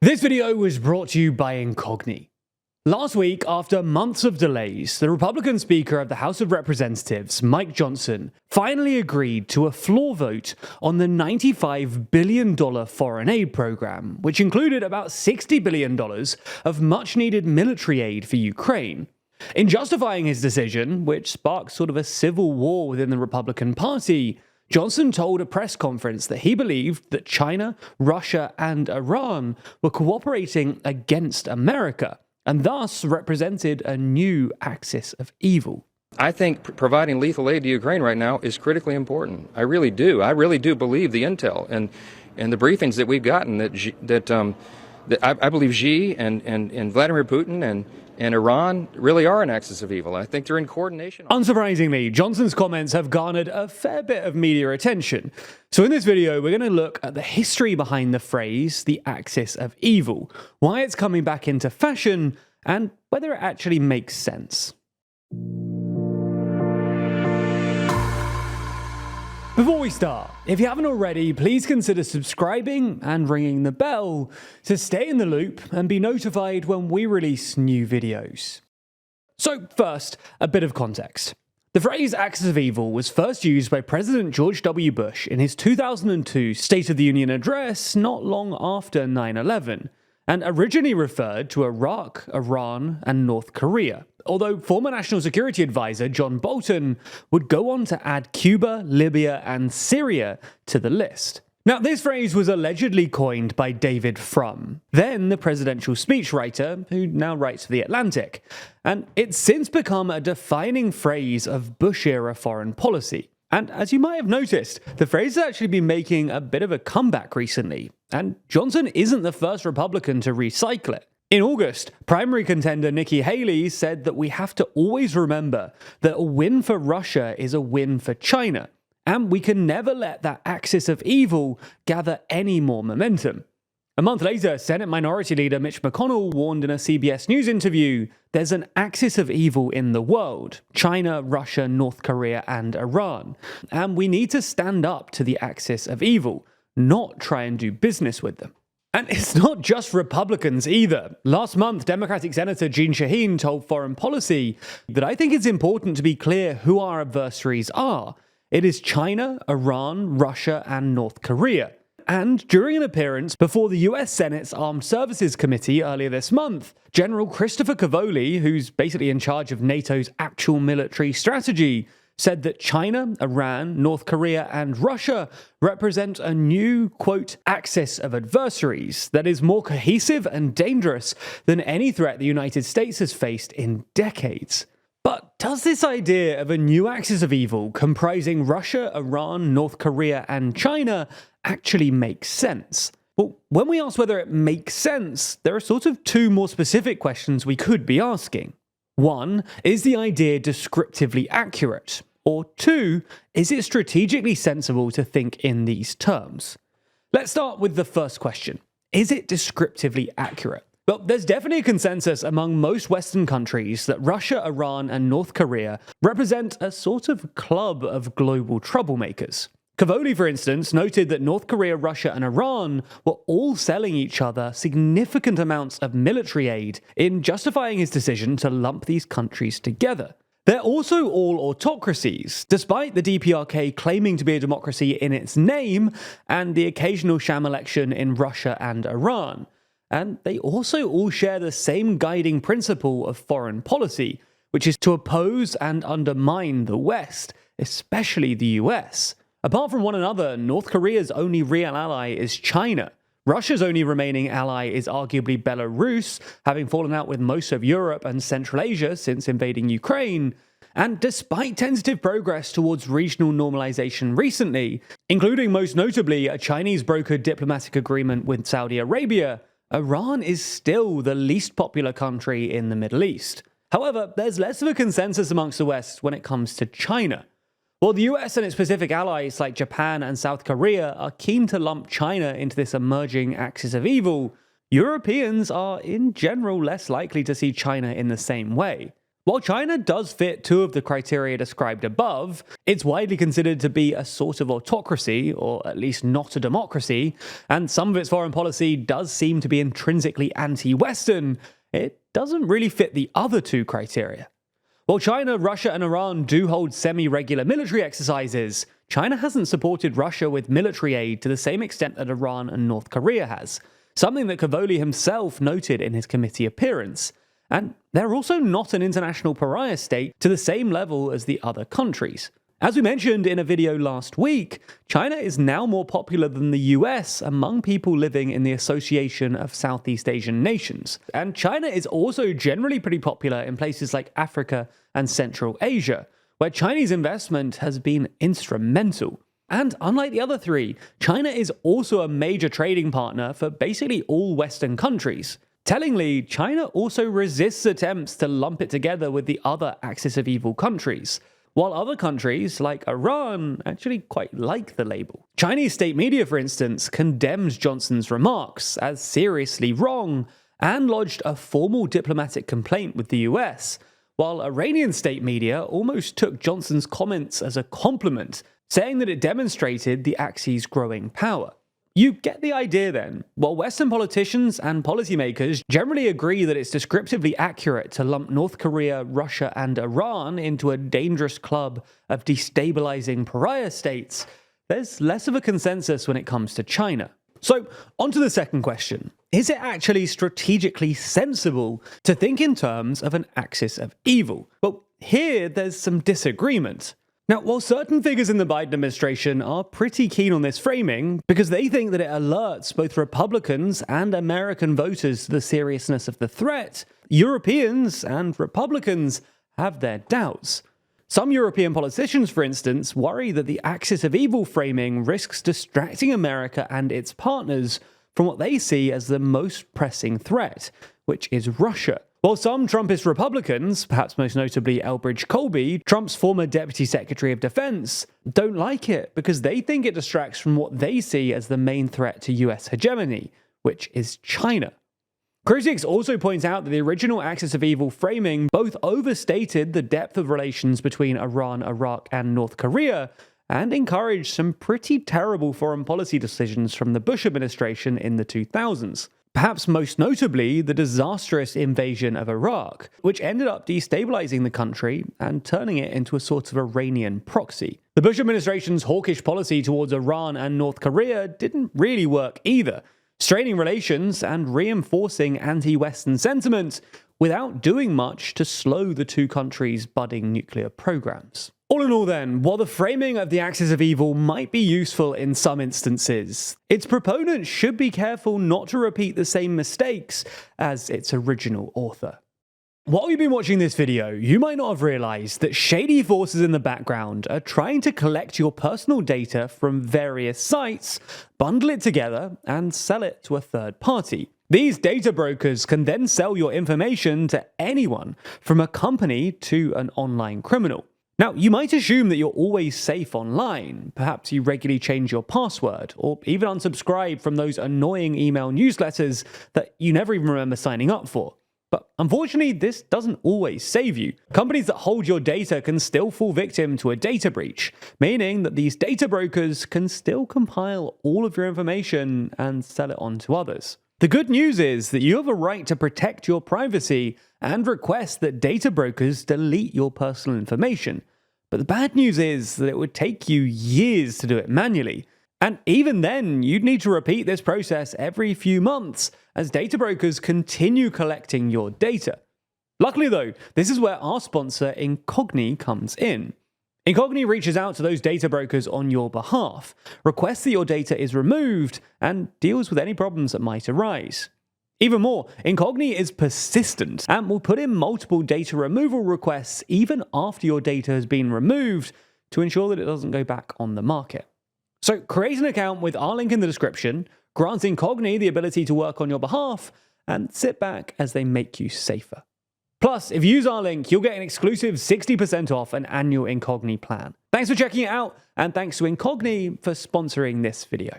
This video was brought to you by Incogni. Last week, after months of delays, the Republican Speaker of the House of Representatives, Mike Johnson, finally agreed to a floor vote on the $95 billion foreign aid program, which included about $60 billion of much-needed military aid for Ukraine. In justifying his decision, which sparked sort of a civil war within the Republican Party, Johnson told a press conference that he believed that China, Russia, and Iran were cooperating against America, and thus represented a new axis of evil. I think providing lethal aid to Ukraine right now is critically important. I really do. I really do believe the intel and the briefings that we've gotten that I believe Xi and Vladimir Putin and Iran really are an axis of evil. I think they're in coordination. Unsurprisingly, Johnson's comments have garnered a fair bit of media attention. So in this video, we're going to look at the history behind the phrase, the axis of evil, why it's coming back into fashion, and whether it actually makes sense. Before we start, if you haven't already, please consider subscribing and ringing the bell to stay in the loop and be notified when we release new videos. So first, a bit of context. The phrase axis of evil was first used by President George W. Bush in his 2002 State of the Union address not long after 9/11, and originally referred to Iraq, Iran, and North Korea, although former National Security Advisor John Bolton would go on to add Cuba, Libya, and Syria to the list. Now, this phrase was allegedly coined by David Frum, then the presidential speechwriter who now writes for The Atlantic, and it's since become a defining phrase of Bush-era foreign policy. And as you might have noticed, the phrase has actually been making a bit of a comeback recently, and Johnson isn't the first Republican to recycle it. In August, primary contender Nikki Haley said that we have to always remember that a win for Russia is a win for China, and we can never let that axis of evil gather any more momentum. A month later, Senate Minority Leader Mitch McConnell warned in a CBS News interview, there's an axis of evil in the world, China, Russia, North Korea, and Iran, and we need to stand up to the axis of evil, not try and do business with them. And it's not just Republicans either. Last month, Democratic Senator Jeanne Shaheen told Foreign Policy that I think it's important to be clear who our adversaries are. It is China, Iran, Russia, and North Korea. And during an appearance before the US Senate's Armed Services Committee earlier this month, General Christopher Cavoli, who's basically in charge of NATO's actual military strategy, said that China, Iran, North Korea, and Russia represent a new, quote, axis of adversaries that is more cohesive and dangerous than any threat the United States has faced in decades. But does this idea of a new axis of evil comprising Russia, Iran, North Korea, and China actually make sense? Well, when we ask whether it makes sense, there are sort of two more specific questions we could be asking. One, is the idea descriptively accurate? Or two, is it strategically sensible to think in these terms? Let's start with the first question. Is it descriptively accurate? Well, there's definitely a consensus among most Western countries that Russia, Iran, and North Korea represent a sort of club of global troublemakers. Cavoli, for instance, noted that North Korea, Russia, and Iran were all selling each other significant amounts of military aid in justifying his decision to lump these countries together. They're also all autocracies, despite the DPRK claiming to be a democracy in its name and the occasional sham election in Russia and Iran. And they also all share the same guiding principle of foreign policy, which is to oppose and undermine the West, especially the US. Apart from one another, North Korea's only real ally is China. Russia's only remaining ally is arguably Belarus, having fallen out with most of Europe and Central Asia since invading Ukraine. And despite tentative progress towards regional normalization recently, including most notably a Chinese-brokered diplomatic agreement with Saudi Arabia, Iran is still the least popular country in the Middle East. However, there's less of a consensus amongst the West when it comes to China. While the US and its Pacific allies like Japan and South Korea are keen to lump China into this emerging axis of evil, Europeans are in general less likely to see China in the same way. While China does fit two of the criteria described above, it's widely considered to be a sort of autocracy, or at least not a democracy, and some of its foreign policy does seem to be intrinsically anti-Western. It doesn't really fit the other two criteria. While China, Russia, and Iran do hold semi-regular military exercises, China hasn't supported Russia with military aid to the same extent that Iran and North Korea has, something that Cavoli himself noted in his committee appearance. And they're also not an international pariah state to the same level as the other countries. As we mentioned in a video last week, China is now more popular than the US among people living in the Association of Southeast Asian Nations. And China is also generally pretty popular in places like Africa and Central Asia, where Chinese investment has been instrumental. And unlike the other three, China is also a major trading partner for basically all Western countries. Tellingly, China also resists attempts to lump it together with the other axis of evil countries, while other countries, like Iran, actually quite like the label. Chinese state media, for instance, condemned Johnson's remarks as seriously wrong and lodged a formal diplomatic complaint with the US, while Iranian state media almost took Johnson's comments as a compliment, saying that it demonstrated the Axis' growing power. You get the idea then. While Western politicians and policymakers generally agree that it's descriptively accurate to lump North Korea, Russia, and Iran into a dangerous club of destabilizing pariah states, there's less of a consensus when it comes to China. So, on to the second question. Is it actually strategically sensible to think in terms of an axis of evil? Well, here there's some disagreement. Now, while certain figures in the Biden administration are pretty keen on this framing because they think that it alerts both Republicans and American voters to the seriousness of the threat, Europeans and Republicans have their doubts. Some European politicians, for instance, worry that the axis of evil framing risks distracting America and its partners from what they see as the most pressing threat, which is Russia. While some Trumpist Republicans, perhaps most notably Elbridge Colby, Trump's former Deputy Secretary of Defense, don't like it because they think it distracts from what they see as the main threat to US hegemony, which is China. Critics also point out that the original axis of evil framing both overstated the depth of relations between Iran, Iraq, and North Korea, and encouraged some pretty terrible foreign policy decisions from the Bush administration in the 2000s. Perhaps most notably, the disastrous invasion of Iraq, which ended up destabilizing the country and turning it into a sort of Iranian proxy. The Bush administration's hawkish policy towards Iran and North Korea didn't really work either, straining relations and reinforcing anti-Western sentiment without doing much to slow the two countries' budding nuclear programs. All in all then, while the framing of the axis of evil might be useful in some instances, its proponents should be careful not to repeat the same mistakes as its original author. While you've been watching this video, you might not have realized that shady forces in the background are trying to collect your personal data from various sites, bundle it together, and sell it to a third party. These data brokers can then sell your information to anyone, from a company to an online criminal. Now, you might assume that you're always safe online. Perhaps you regularly change your password, or even unsubscribe from those annoying email newsletters that you never even remember signing up for. But unfortunately, this doesn't always save you. Companies that hold your data can still fall victim to a data breach, meaning that these data brokers can still compile all of your information and sell it on to others. The good news is that you have a right to protect your privacy and request that data brokers delete your personal information. But the bad news is that it would take you years to do it manually. And even then, you'd need to repeat this process every few months as data brokers continue collecting your data. Luckily though, this is where our sponsor Incogni comes in. Incogni reaches out to those data brokers on your behalf, requests that your data is removed, and deals with any problems that might arise. Even more, Incogni is persistent and will put in multiple data removal requests even after your data has been removed to ensure that it doesn't go back on the market. So create an account with our link in the description, grant Incogni the ability to work on your behalf, and sit back as they make you safer. Plus, if you use our link, you'll get an exclusive 60% off an annual Incogni plan. Thanks for checking it out, and thanks to Incogni for sponsoring this video.